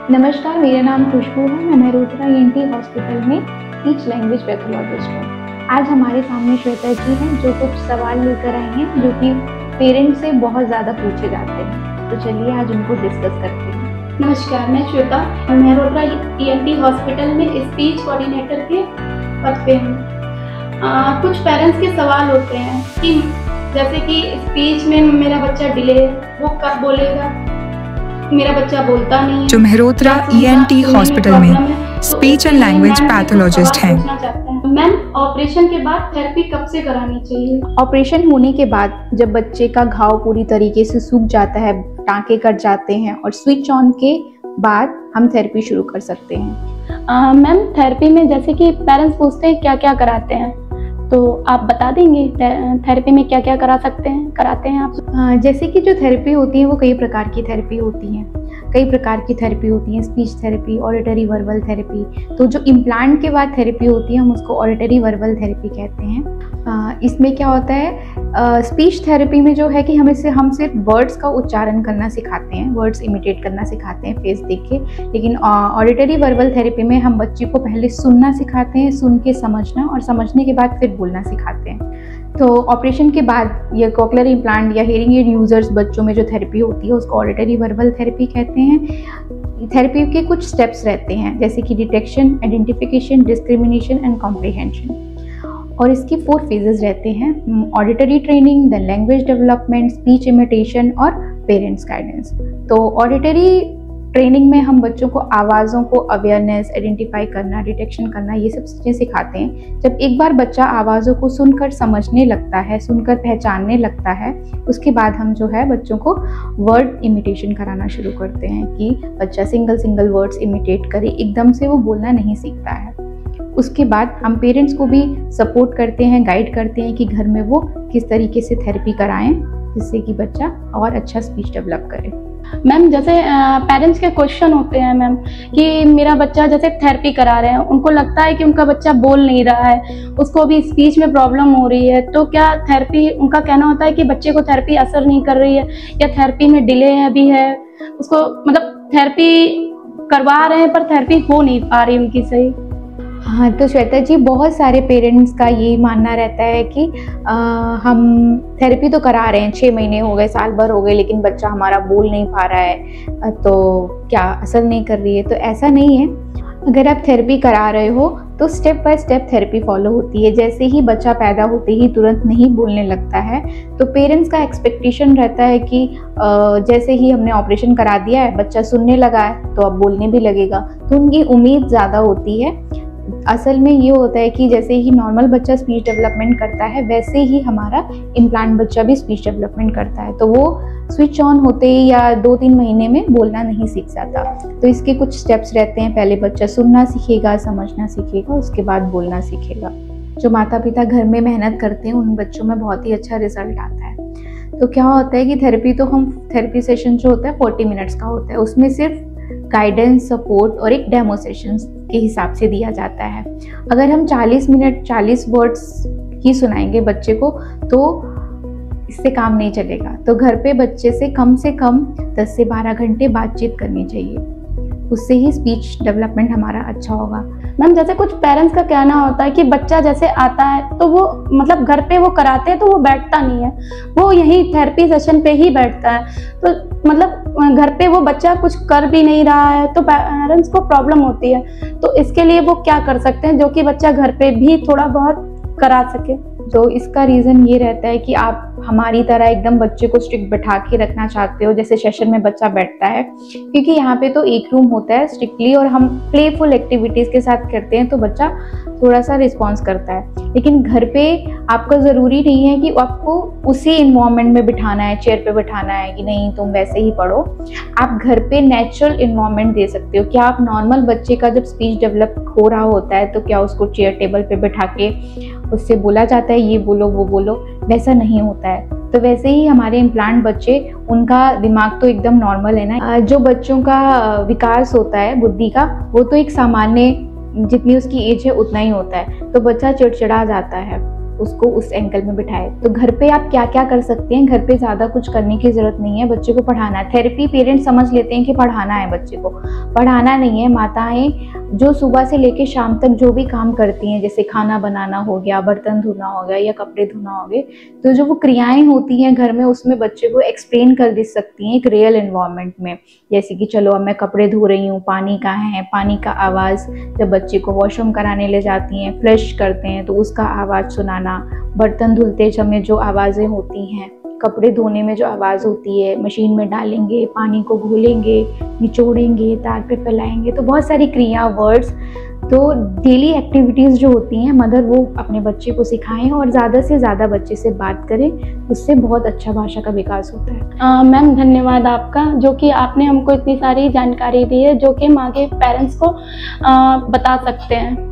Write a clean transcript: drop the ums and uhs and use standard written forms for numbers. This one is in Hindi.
नमस्कार, मेरा नाम खुशबू है। मैं मेहरोत्रा ईएनटी हॉस्पिटल में स्पीच लैंग्वेज पैथोलॉजिस्ट हूँ। आज हमारे सामने श्वेता जी हैं जो कुछ सवाल लेकर आई हैं जो कि पेरेंट्स से बहुत ज़्यादा पूछे जाते हैं। तो चलिए आज उनको डिस्कस करते हैं। नमस्कार, मैं श्वेता मेहरोत्रा ईएनटी हॉस्पिटल में स्पीच कोऑर्डिनेटर के पद पे हूँ। कुछ पेरेंट्स के सवाल होते हैं कि जैसे कि स्पीच में मेरा बच्चा डिले वो कब बोलेगा, मेरा बच्चा बोलता नहीं है। जो मेहरोत्रा ईएनटी हॉस्पिटल में स्पीच एंड लैंग्वेज पैथोलॉजिस्ट हैं। मैम, ऑपरेशन के बाद थेरेपी कब से करानी चाहिए? ऑपरेशन होने के बाद जब बच्चे का घाव पूरी तरीके से सूख जाता है, टाँके कट जाते हैं और स्विच ऑन के बाद हम थेरेपी शुरू कर सकते हैं। मैम, थेरेपी में जैसे कि पेरेंट्स पूछते हैं क्या क्या कराते हैं, तो आप बता देंगे थेरेपी में क्या क्या कराते हैं आप? जैसे कि जो थेरेपी होती है वो कई प्रकार की थेरेपी होती हैं। Speech therapy, auditory verbal therapy. तो जो इम्प्लांट के बाद थेरेपी होती है हम उसको ऑडिटरी वर्बल थेरेपी कहते हैं। इसमें क्या होता है, स्पीच थेरेपी में जो है कि हम सिर्फ वर्ड्स का उच्चारण करना सिखाते हैं, वर्ड्स इमिटेट करना सिखाते हैं फेस देख के। लेकिन ऑडिटरी वर्बल थेरेपी में हम बच्चे को पहले सुनना सिखाते हैं, सुन के समझना और समझने के बाद फिर बोलना सिखाते हैं। तो ऑपरेशन के बाद ये कोक्लियर इम्प्लांट या हेयरिंग एड यूजर्स बच्चों में जो थेरेपी होती है उसको ऑडिटरी वर्बल थेरेपी कहते हैं। थेरेपी के कुछ स्टेप्स रहते हैं जैसे कि detection, identification, discrimination and comprehension. और इसके 4 फेजेस रहते हैं: auditory training, the language development, speech imitation और पेरेंट्स गाइडेंस। तो ऑडिटरी ट्रेनिंग में हम बच्चों को आवाज़ों को अवेयरनेस, आइडेंटिफाई करना, डिटेक्शन करना, ये सब चीज़ें सिखाते हैं। जब एक बार बच्चा आवाज़ों को सुनकर समझने लगता है, सुनकर पहचानने लगता है, उसके बाद हम जो है बच्चों को वर्ड इमिटेशन कराना शुरू करते हैं कि बच्चा सिंगल वर्ड्स इमिटेट करे, एकदम से वो बोलना नहीं सीखता है। उसके बाद हम पेरेंट्स को भी सपोर्ट करते हैं, गाइड करते हैं कि घर में वो किस तरीके से थेरेपी कराएं जिससे कि बच्चा और अच्छा स्पीच डेवलप करे। मैम, जैसे पेरेंट्स के क्वेश्चन होते हैं मैम कि मेरा बच्चा जैसे थेरेपी करा रहे हैं, उनको लगता है कि उनका बच्चा बोल नहीं रहा है, उसको भी स्पीच में प्रॉब्लम हो रही है, तो क्या थेरेपी, उनका कहना होता है कि बच्चे को थेरेपी असर नहीं कर रही है या थेरेपी में डिले भी है, उसको मतलब थेरेपी करवा रहे हैं पर थेरेपी हो नहीं पा रही उनकी सही। हाँ, तो श्वेता जी, बहुत सारे पेरेंट्स का यही मानना रहता है कि हम थेरेपी तो करा रहे हैं, 6 महीने हो गए, साल भर हो गए, लेकिन बच्चा हमारा बोल नहीं पा रहा है, तो क्या असर नहीं कर रही है? तो ऐसा नहीं है। अगर आप थेरेपी करा रहे हो तो step by step therapy follow होती है। जैसे ही बच्चा पैदा होते ही तुरंत नहीं बोलने लगता है, तो पेरेंट्स का एक्सपेक्टेशन रहता है कि जैसे ही हमने ऑपरेशन करा दिया है, बच्चा सुनने लगा है तो अब बोलने भी लगेगा, तो उनकी उम्मीद ज़्यादा होती है। असल में ये होता है कि जैसे ही नॉर्मल बच्चा स्पीच डेवलपमेंट करता है वैसे ही हमारा इम्प्लांट बच्चा भी स्पीच डेवलपमेंट करता है, तो वो स्विच ऑन होते ही या 2-3 महीने में बोलना नहीं सीख जाता। तो इसके कुछ स्टेप्स रहते हैं। पहले बच्चा सुनना सीखेगा, समझना सीखेगा, उसके बाद बोलना सीखेगा। जो माता पिता घर में मेहनत करते हैं उन बच्चों में बहुत ही अच्छा रिजल्ट आता है। तो क्या होता है कि थेरेपी सेशन जो होता है 40 मिनट्स का होता है, उसमें सिर्फ गाइडेंस, सपोर्ट और एक डेमो सेशन के हिसाब से दिया जाता है। अगर हम 40 मिनट 40 वर्ड्स ही सुनाएंगे बच्चे को तो इससे काम नहीं चलेगा। तो घर पे बच्चे से कम 10 से 12 घंटे बातचीत करनी चाहिए, उससे ही स्पीच डेवलपमेंट हमारा अच्छा होगा। मैम, जैसे कुछ पेरेंट्स का कहना होता है कि बच्चा जैसे आता है तो वो मतलब घर पे वो कराते हैं तो वो बैठता नहीं है, वो यही थेरेपी सेशन पे ही बैठता है, तो मतलब घर पे वो बच्चा कुछ कर भी नहीं रहा है, तो पेरेंट्स को प्रॉब्लम होती है। तो इसके लिए वो क्या कर सकते हैं जो कि बच्चा घर पे भी थोड़ा बहुत करा सके? तो इसका रीज़न ये रहता है कि आप हमारी तरह एकदम बच्चे को स्ट्रिक्ट बैठा के रखना चाहते हो जैसे सेशन में बच्चा बैठता है, क्योंकि यहाँ पे तो एक रूम होता है स्ट्रिक्टली और हम प्लेफुल एक्टिविटीज़ के साथ करते हैं तो बच्चा थोड़ा सा रिस्पॉन्स करता है। लेकिन घर पे आपका ज़रूरी नहीं है कि आपको उसी इन्वायरमेंट में बिठाना है, चेयर पे बिठाना है कि नहीं तुम वैसे ही पढ़ो। आप घर पे नेचुरल इन्वायरमेंट दे सकते हो। क्या आप नॉर्मल बच्चे का जब स्पीच डेवलप हो रहा होता है तो क्या उसको चेयर टेबल पे बिठा के उससे बोला जाता है ये बोलो वो बोलो? वैसा नहीं होता है। तो वैसे ही हमारे इम्प्लांट बच्चे, उनका दिमाग तो एकदम नॉर्मल है ना। जो बच्चों का विकास होता है बुद्धि का, वो तो एक सामान्य जितनी उसकी एज है उतना ही होता है, तो बच्चा चिड़चिड़ा जाता है। उसको उस एंगल में बिठाए। तो घर पे आप क्या क्या कर सकते हैं, घर पे ज़्यादा कुछ करने की ज़रूरत नहीं है, बच्चे को पढ़ाना है। थेरेपी पेरेंट्स समझ लेते हैं कि पढ़ाना है बच्चे को, पढ़ाना नहीं है। माताएं जो सुबह से लेकर शाम तक जो भी काम करती हैं, जैसे खाना बनाना हो गया, बर्तन धोना हो गया या कपड़े धोना हो गए, तो जो वो क्रियाएं होती हैं घर में, उसमें बच्चे को एक्सप्लेन कर दे सकती हैं एक रियल एनवायरनमेंट में। जैसे कि चलो अब मैं कपड़े धो रही हूँ, पानी कहाँ है, पानी का आवाज़, जब बच्चे को वॉशरूम कराने ले जाती हैं, फ्लश करते हैं तो उसका आवाज़ सुनाना, बर्तन धुलते समय जो आवाज़ें होती हैं, कपड़े धोने में जो आवाज़ होती है, मशीन में डालेंगे, पानी को घोलेंगे, निचोड़ेंगे, तार पे फैलाएंगे, तो बहुत सारी क्रिया, वर्ड्स। तो डेली एक्टिविटीज़ जो होती हैं मदर वो अपने बच्चे को सिखाएं और ज़्यादा से ज़्यादा बच्चे से बात करें, उससे बहुत अच्छा भाषा का विकास होता है। मैम धन्यवाद आपका, जो कि आपने हमको इतनी सारी जानकारी दी है जो कि हम आगे पेरेंट्स को बता सकते हैं।